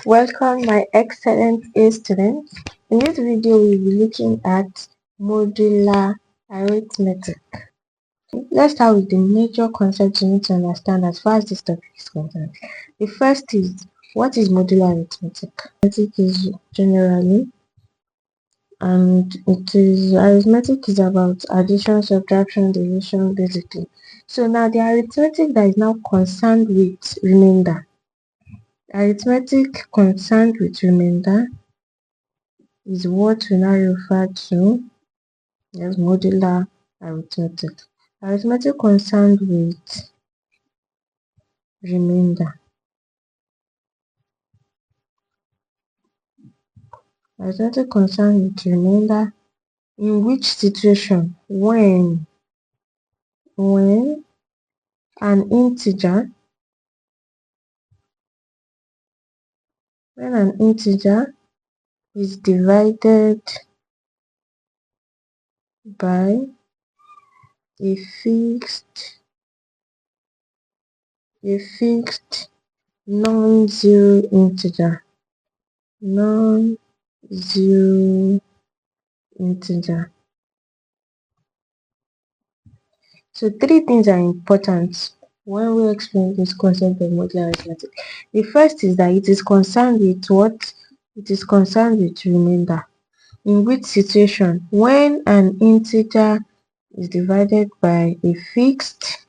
Welcome my excellent A students. In this video we will be looking at modular arithmetic. Let's start with the major concepts you need to understand as far as this topic is concerned. The first is, what is modular arithmetic? Arithmetic is generally, arithmetic is about addition, subtraction, division basically. So now the arithmetic that is now concerned with remainder. Arithmetic concerned with remainder is what we now refer to as modular arithmetic. Arithmetic concerned with remainder. Arithmetic concerned with remainder in which situation? When an integer is divided by a fixed non-zero integer. So three things are important when we explain this concept of modular arithmetic. The first is that it is concerned with what? It is concerned with remainder. In which situation? When an integer is divided by a fixed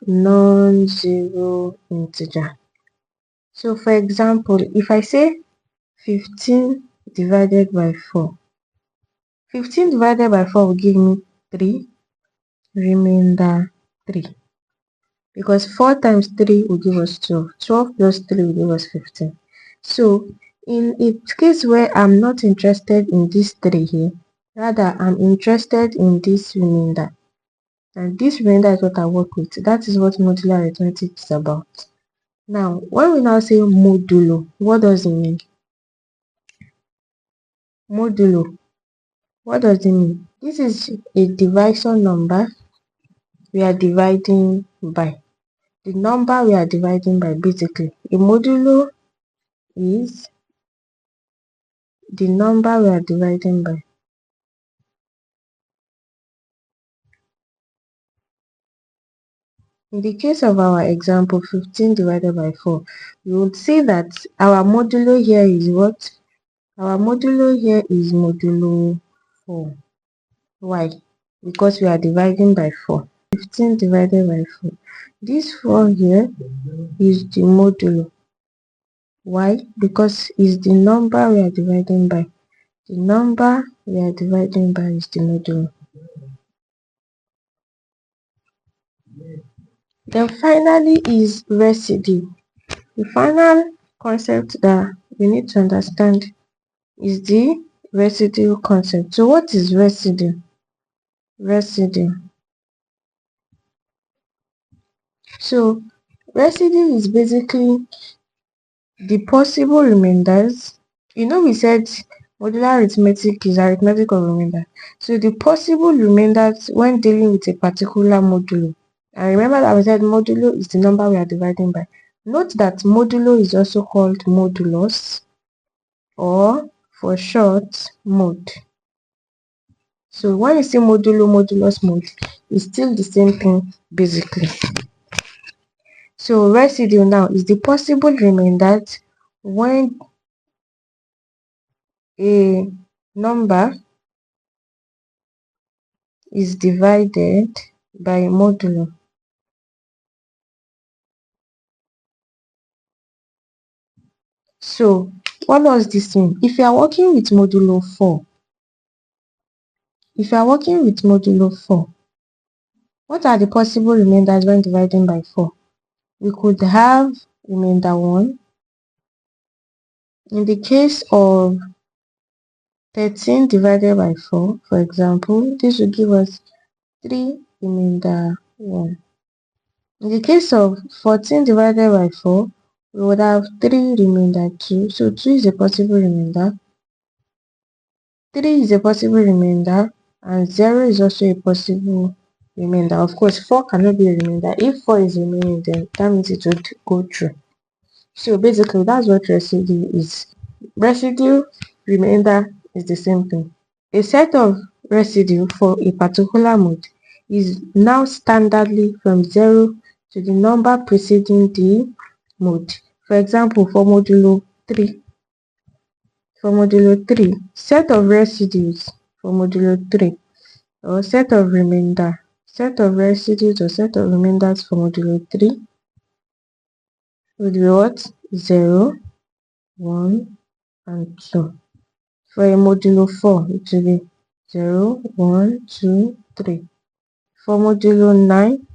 non-zero integer. So for example, if I say 15 divided by 4, 15 divided by 4 will give me 3, remainder 3. Because 4 times 3 will give us 12. 12 plus 3 will give us 15. So in a case where I'm not interested in this 3 here, rather I'm interested in this remainder. And this remainder is what I work with. That is what modular arithmetic is about. Now, when we now say modulo, what does it mean? Modulo, what does it mean? This is a divisor number we are dividing by. The number we are dividing by, basically. A modulo is the number we are dividing by. In the case of our example, 15 divided by 4, we would say that our modulo here is what? Our modulo here is modulo 4. Why? Because we are dividing by 4. 15 divided by 4. This 4 here is the modulo. Why? Because it's the number we are dividing by. The number we are dividing by is the modulo. Then finally is residue. The final concept that we need to understand is the residue concept. So what is residue? So residue is basically the possible remainders. We said modular arithmetic is arithmetic of remainder. So the possible remainders when dealing with a particular modulo. And remember that we said modulo is the number we are dividing by. Note that modulo is also called modulus, or for short, mod. So when you say modulo, modulus, mod, it's still the same thing basically. So residue now is the possible remainders when a number is divided by a modulo. So what does this mean? If you are working with modulo 4, what are the possible remainders when dividing by 4? We could have remainder 1. In the case of 13 divided by 4, for example, this will give us 3 remainder 1. In the case of 14 divided by 4, we would have 3 remainder 2. So 2 is a possible remainder. 3 is a possible remainder. And 0 is also a possible remainder. Of course, 4 cannot be a remainder. If 4 is remaining, then that means it would go through. So basically that's what residue is. Residue remainder is the same thing. A set of residue for a particular mode is now standardly from 0 to the number preceding the mode. For example, for modulo 3, set of residues for modulo 3 or set of residues or set of remainders for modulo 3 would be what? 0, 1, and 2. For a modulo 4, it will be 0, 1, 2, 3. For modulo 9,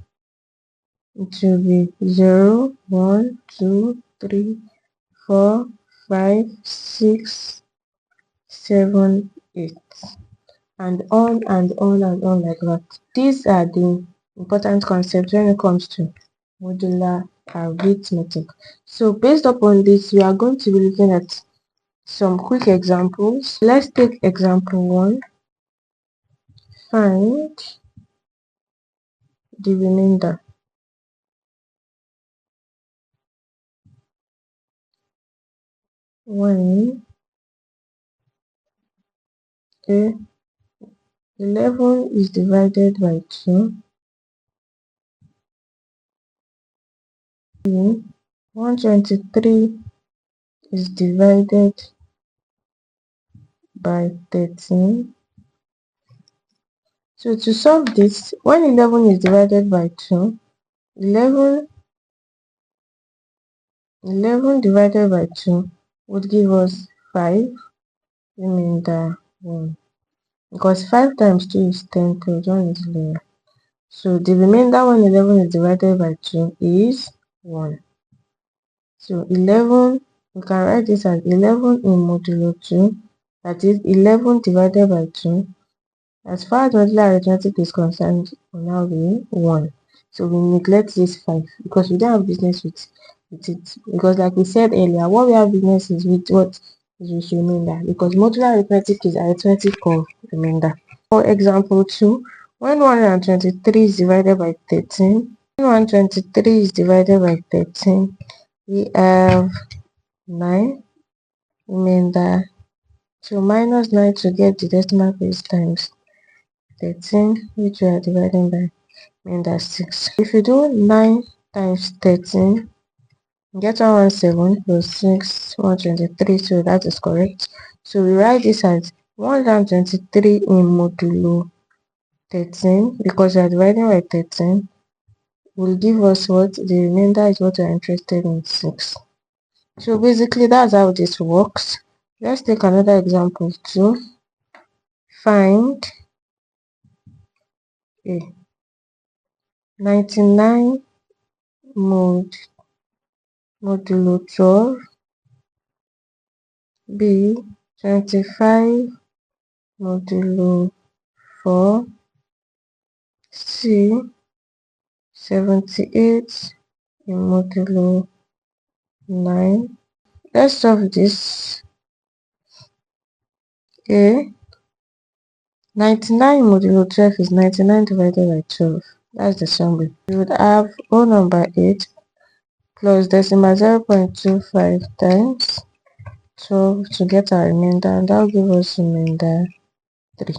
it will be 0, 1, 2, 3, 4, 5, 6, 7, 8. And on and on and on like that. These are the important concepts when it comes to modular arithmetic. So based upon this, we are going to be looking at some quick examples. Let's take example 1. Find the remainder when 11 is divided by 2, 123 is divided by 13. So to solve this, when 11 is divided by 2, 11 divided by 2 would give us 5, remainder 1. Because 5 times 2 is 10 plus 1 is 11. So the remainder when 11 is divided by 2 is 1. So 11, we can write this as 11 in modulo 2, that is 11 divided by 2. As far as modular arithmetic is concerned, will now be 1. So we neglect this 5 because we don't have business with it. Because like we said earlier, what we have business is with what is with remainder. Because modular arithmetic is arithmetic of remainder. For example 2, when 123 is divided by 13, when 123 is divided by 13, we have 9 remainder. So minus 9 to get the decimal place times 13, which we are dividing by remainder 6. If you do 9 times 13, you get 117 plus 6, 123, so that is correct. So we write this as 123 in modulo 13, because we are dividing by 13, will give us what? The remainder is what we are interested in, 6. So basically that's how this works. Let's take another example too. Find A. 99 modulo 12. B. 25 modulo 4. C. 78 in modulo 9. Let's solve this. A. 99 modulo 12 is 99 divided by 12. That's the summary. We would have whole number 8 plus decimal 0.25 times 12 to get our remainder, and that will give us remainder 3.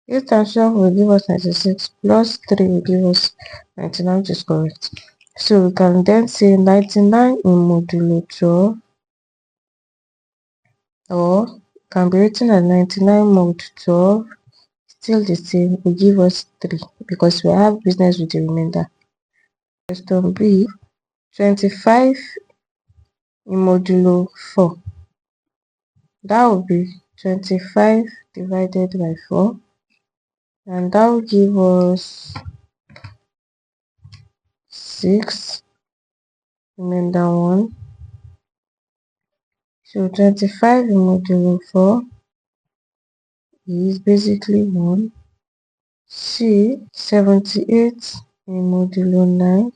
8 times 12 will give us 96 plus 3 will give us 99, which is correct. So we can then say 99 in modulo 12, or can be written as 99 mod 12, still the same, will give us 3 because we have business with the remainder. Question B. 25 in modulo 4, that will be 25 divided by 4, and that will give us 6, remainder 1. So 25 in modulo 4 is basically 1. C. 78 in modulo 9,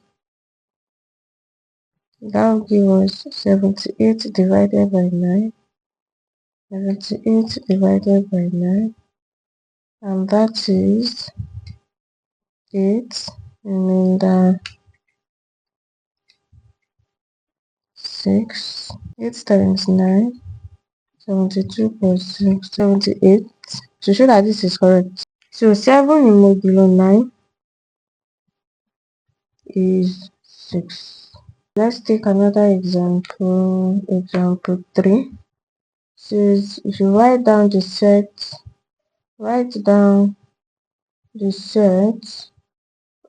that will give us 78 divided by 9. 78 divided by 9, and that is 8, remainder 6. 8 times 9. 72 plus 6. 78. To show that this is correct. So 7 in modulo 9 is 6. Let's take another example. Example 3. Says if you write down the set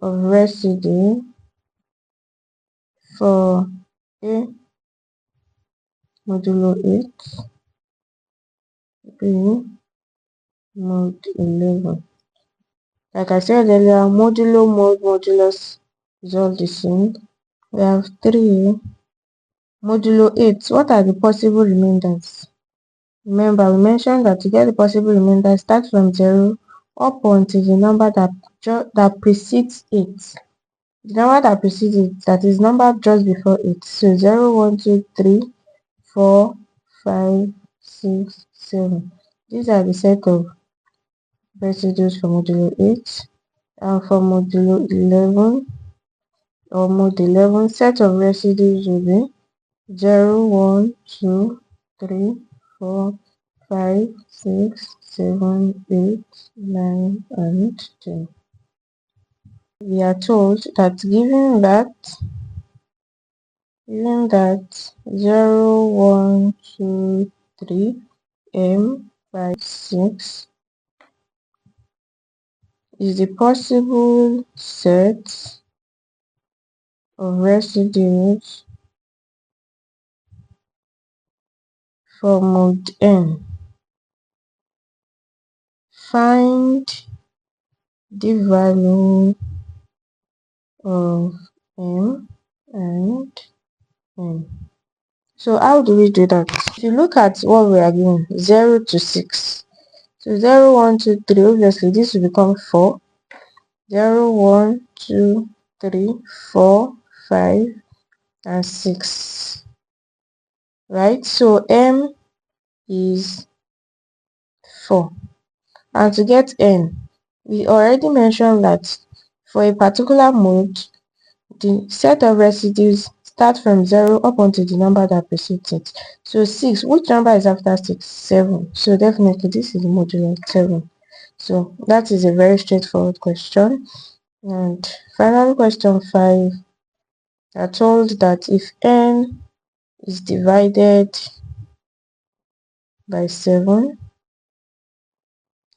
of residue for A modulo 8, B mod 11. Like I said earlier, modulo, mod, modulus is all the same. We have 3 modulo 8. What are the possible remainders? Remember, we mentioned that to get the possible remainder, start from 0 up until the number that precedes 8. The number that precedes it, that is number just before 8. So 0, 1, 2, 3, 4, 5, 6, 7. These are the set of residues for modulo 8. And for modulo 11 or mod 11, set of residues will be 0, 1, 2, 3, 4, 5, 6, 7, 8, 9, and 10. We are told that given that 0, 1, 2, 3, m 5, 6 is the possible set of residues for mod n. Find the value of m and n. So how do we do that? If you look at what we are given, 0 to 6. So 0, 1, 2, 3, obviously this will become 4. 0, 1, 2, 3, 4, 5, and 6. Right? So m is 4. And to get n, we already mentioned that for a particular mode, the set of residues start from 0 up until the number that precedes it. So 6, which number is after 6? 7. So definitely this is modulo 7. So that is a very straightforward question. And finally, question 5, we are told that if n is divided by 7,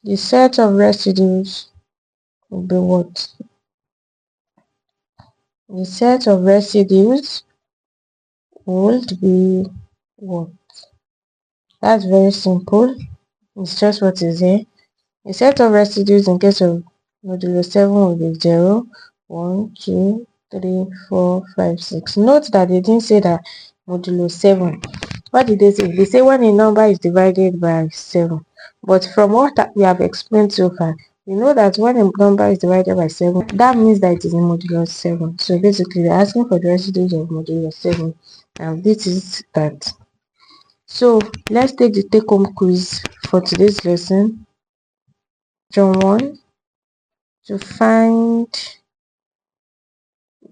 the set of residues will be what? The set of residues would be what? That's very simple. It's just what is here. The set of residues in case of modulo 7 will be 0, 1, 2, 3, 4, 5, 6. Note that they didn't say that modulo 7. What did they say? They say when a number is divided by 7. But from what we have explained so far, we know that when a number is divided by 7, that means that it is in modulo 7. So basically, we're asking for the residues of modulo 7. And this is that. So let's take the take-home quiz for today's lesson. Question 1. To find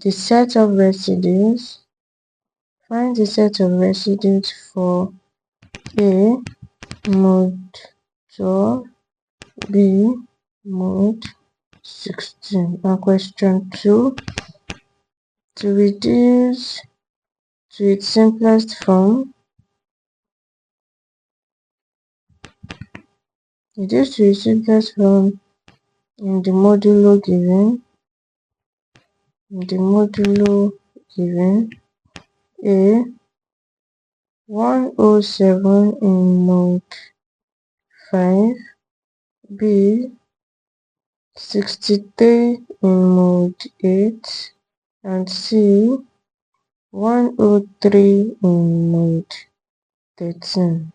the set of residues. Find the set of residues for A mod 12, B mod 16. And question 2. To reduce to its simplest form. Reduce to its simplest form in the modulo given. A 107 in mod 5, B 63 in mod 8, and C 103 in mod 13.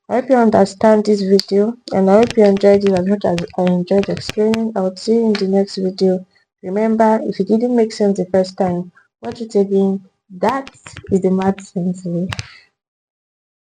I hope you understand this video, and I hope you enjoyed it as much as I enjoyed explaining. I will see you in the next video. Remember, if it didn't make sense the first time, watch it again. That is the math sense way.